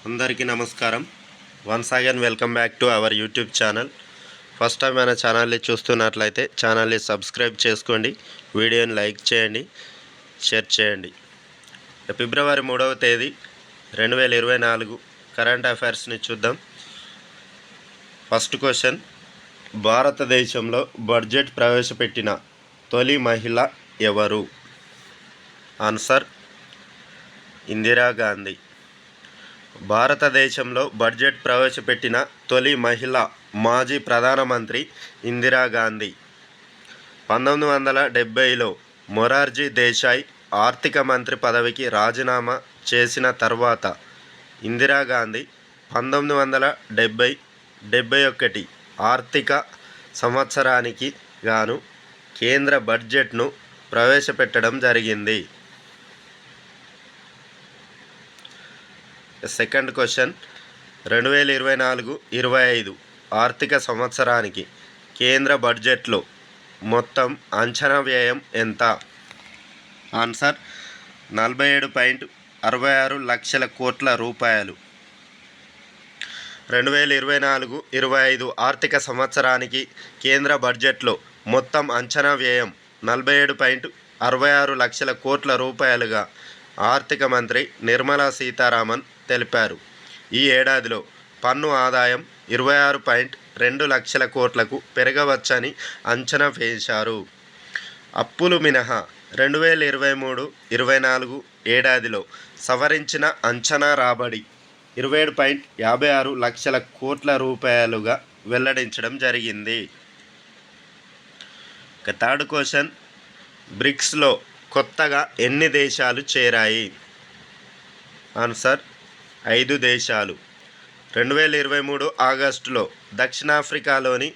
అందరికీ నమస్కారం. Once again welcome back to our YouTube channel. First time మన ఛానల్ని చూస్తున్నట్లయితే ఛానల్ని సబ్స్క్రైబ్ చేసుకోండి, వీడియోని లైక్ చేయండి, షేర్ చేయండి. ఫిబ్రవరి 3వ తేదీ 2024 కరెంట్ అఫైర్స్ని చూద్దాం. ఫస్ట్ క్వశ్చన్, భారతదేశంలో బడ్జెట్ ప్రవేశపెట్టిన తొలి మహిళ ఎవరు? ఆన్సర్ ఇందిరాగాంధీ. భారతదేశంలో బడ్జెట్ ప్రవేశపెట్టిన తొలి మహిళ మాజీ ప్రధానమంత్రి ఇందిరాగాంధీ. 1970లో మొరార్జీ దేశాయ్ ఆర్థిక మంత్రి పదవికి రాజీనామా చేసిన తర్వాత ఇందిరాగాంధీ 1970-71 ఆర్థిక సంవత్సరానికి గాను కేంద్ర బడ్జెట్ను ప్రవేశపెట్టడం జరిగింది. సెకండ్ క్వశ్చన్, 2024-25 ఆర్థిక సంవత్సరానికి కేంద్ర బడ్జెట్లో మొత్తం అంచనా వ్యయం ఎంత? ఆన్సర్ 47.66 లక్షల కోట్ల రూపాయలు. 2024-25 ఆర్థిక సంవత్సరానికి కేంద్ర బడ్జెట్లో మొత్తం అంచనా వ్యయం 47.66 లక్షల కోట్ల రూపాయలుగా ఆర్థిక మంత్రి నిర్మలా సీతారామన్ తెలిపారు. ఈ ఏడాదిలో పన్ను ఆదాయం 26.2 లక్షల కోట్లకు పెరగవచ్చని అంచనా వేశారు. అప్పులు మినహా 2023-24 ఏడాదిలో సవరించిన అంచనా రాబడి 27.56 లక్షల కోట్ల రూపాయలుగా వెల్లడించడం జరిగింది. థర్డ్ క్వశ్చన్, బ్రిక్స్లో కొత్తగా ఎన్ని దేశాలు చేరాయి? ఆన్సర్ 5 దేశాలు. 2023 ఆగస్టులో దక్షిణాఫ్రికాలోని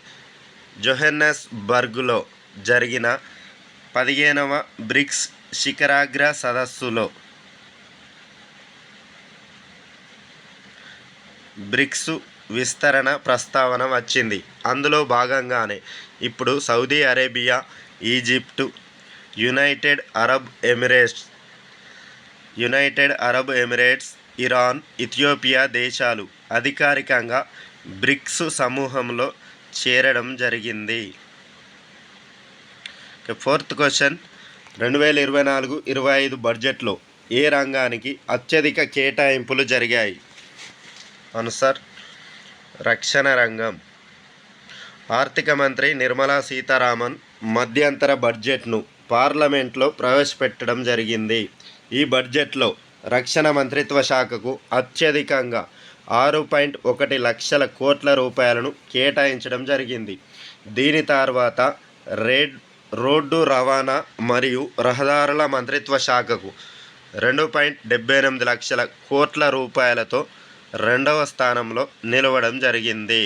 జోహెన్నెస్బర్గ్లో జరిగిన 15వ బ్రిక్స్ శిఖరాగ్ర సదస్సులో బ్రిక్స్ విస్తరణ ప్రస్తావన వచ్చింది. అందులో భాగంగానే ఇప్పుడు Saudi Arabia, Egypt, United Arab Emirates, Iran, Ethiopia దేశాలు అధికారికంగా బ్రిక్స్ సమూహంలో చేరడం జరిగింది. ఫోర్త్ క్వశ్చన్, 2024-25 బడ్జెట్లో ఏ రంగానికి అత్యధిక కేటాయింపులు జరిగాయి? ఆన్సర్ రక్షణ రంగం. ఆర్థిక మంత్రి నిర్మలా సీతారామన్ మధ్యంతర బడ్జెట్ను పార్లమెంట్లో ప్రవేశపెట్టడం జరిగింది. ఈ బడ్జెట్లో రక్షణ మంత్రిత్వ శాఖకు అత్యధికంగా 6.1 లక్షల కోట్ల రూపాయలను కేటాయించడం జరిగింది. దీని తర్వాత రోడ్డు రవాణా మరియు రహదారుల మంత్రిత్వ శాఖకు 2.78 లక్షల కోట్ల రూపాయలతో రెండవ స్థానంలో నిలవడం జరిగింది.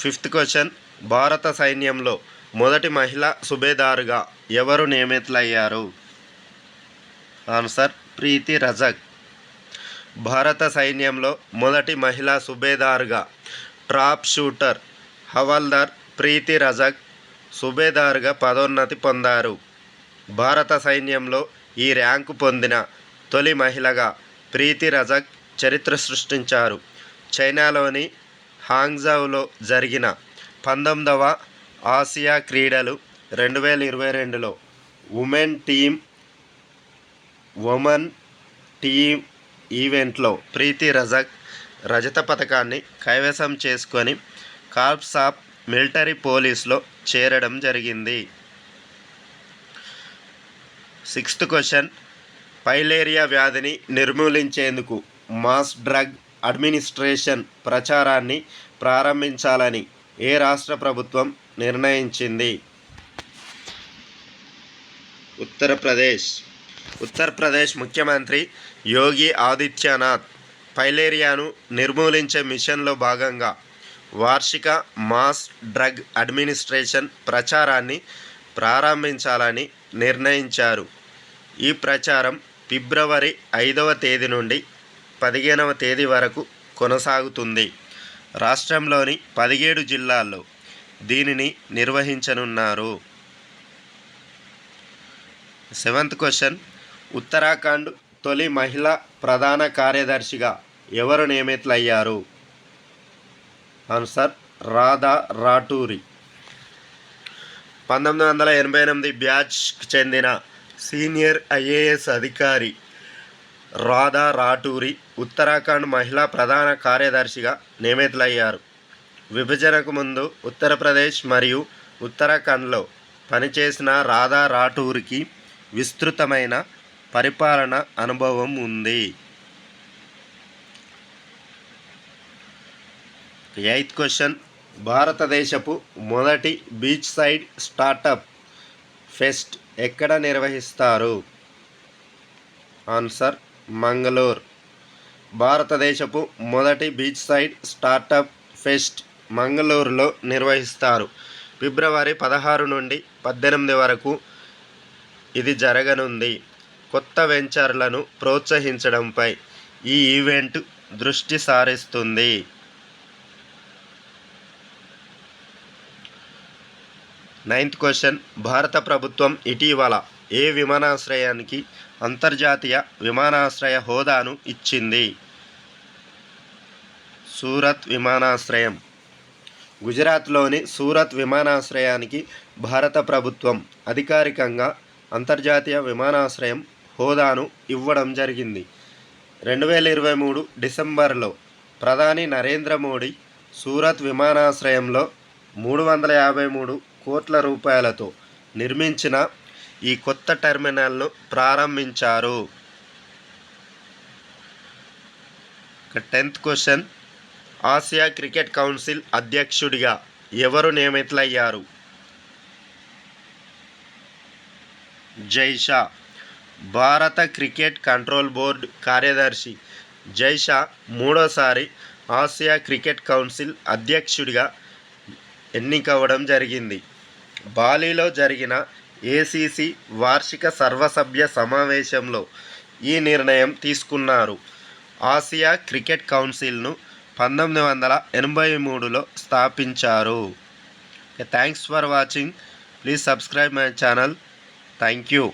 ఫిఫ్త్ క్వశ్చన్, భారత సైన్యంలో మొదటి మహిళా సుబేదారుగా ఎవరు నియమితులయ్యారు? ఆన్సర్ ప్రీతి రజక్. భారత సైన్యంలో మొదటి మహిళా సుబేదారుగా టాప్ షూటర్ హవల్దార్ ప్రీతి రజక్ సుబేదారుగా పదోన్నతి పొందారు. భారత సైన్యంలో ఈ ర్యాంకు పొందిన తొలి మహిళగా ప్రీతి రజక్ చరిత్ర సృష్టించారు. చైనాలోని హాంగ్జౌలో జరిగిన 19వ ఆసియా క్రీడలు 2022లో ఉమెన్ టీమ్ ఈవెంట్లో ప్రీతి రజక్ రజత పథకాన్ని కైవసం చేసుకొని కార్ప్స్ ఆఫ్ మిలిటరీ పోలీస్లో చేరడం జరిగింది. సిక్స్త్ క్వశ్చన్, ఫైలేరియా వ్యాధిని నిర్మూలించేందుకు మాస్ డ్రగ్ అడ్మినిస్ట్రేషన్ ప్రచారాన్ని ప్రారంభించాలని ఏ రాష్ట్ర ప్రభుత్వం నిర్ణయించింది? ఉత్తరప్రదేశ్ ముఖ్యమంత్రి యోగి ఆదిత్యనాథ్ ఫైలేరియాను నిర్మూలించే మిషన్లో భాగంగా వార్షిక మాస్ డ్రగ్ అడ్మినిస్ట్రేషన్ ప్రచారాన్ని ప్రారంభించాలని నిర్ణయించారు. ఈ ప్రచారం ఫిబ్రవరి 5వ తేదీ నుండి 15వ తేదీ వరకు కొనసాగుతుంది. రాష్ట్రంలోని 17 జిల్లాల్లో దీనిని నిర్వహించనున్నారు. సెవెంత్ క్వశ్చన్, ఉత్తరాఖండ్ తొలి మహిళా ప్రధాన కార్యదర్శిగా ఎవరు నియమితులయ్యారు? ఆన్సర్ రాధా రాటూరి. 1988 బ్యాచ్కి చెందిన సీనియర్ ఐఏఎస్ అధికారి రాధా రాటూరి ఉత్తరాఖండ్ మహిళా ప్రధాన కార్యదర్శిగా నియమితులయ్యారు. విభజనకు ముందు ఉత్తరప్రదేశ్ మరియు ఉత్తరాఖండ్లో పనిచేసిన రాధా రాటూరికి విస్తృతమైన పరిపాలన అనుభవం ఉంది. 8th క్వశ్చన్, భారతదేశపు మొదటి బీచ్ సైడ్ స్టార్టప్ ఫెస్ట్ ఎక్కడ నిర్వహిస్తారు? ఆన్సర్ మంగళూరు. భారతదేశపు మొదటి బీచ్ సైడ్ స్టార్టప్ ఫెస్ట్ మంగళూరులో నిర్వహిస్తారు. ఫిబ్రవరి 16 నుండి 18 వరకు ఇది జరగనుంది. కొత్త వెంచర్లను ప్రోత్సహించడంపై ఈ ఈవెంట్ దృష్టి సారిస్తుంది. 9th క్వశ్చన్, భారత ప్రభుత్వం ఇటీవల ఏ విమానాశ్రయానికి అంతర్జాతీయ విమానాశ్రయ హోదాను ఇచ్చింది? సూరత్ విమానాశ్రయం. గుజరాత్లోని సూరత్ విమానాశ్రయానికి భారత ప్రభుత్వం అధికారికంగా అంతర్జాతీయ విమానాశ్రయం హోదాను ఇవ్వడం జరిగింది. 2023 డిసెంబర్లో ప్రధాని నరేంద్ర మోడీ సూరత్ విమానాశ్రయంలో 353 కోట్ల రూపాయలతో నిర్మించిన ఈ కొత్త టెర్మినల్ను ప్రారంభించారు. 10th question, Asia cricket council అధ్యక్షుడిగా ఎవరు నియమితులయ్యారు? జైషా. భారత క్రికెట్ కంట్రోల్ బోర్డు కార్యదర్శి జైషా మూడోసారి ఆసియా క్రికెట్ కౌన్సిల్ అధ్యక్షుడిగా ఎన్నికవడం జరిగింది. బాలీలో జరిగిన ఏసీసీ వార్షిక సర్వసభ్య సమావేశంలో ఈ నిర్ణయం తీసుకున్నారు. ఆసియా క్రికెట్ కౌన్సిల్ను 1983లో స్థాపించారు. Thanks for watching. Please subscribe my channel. Thank you.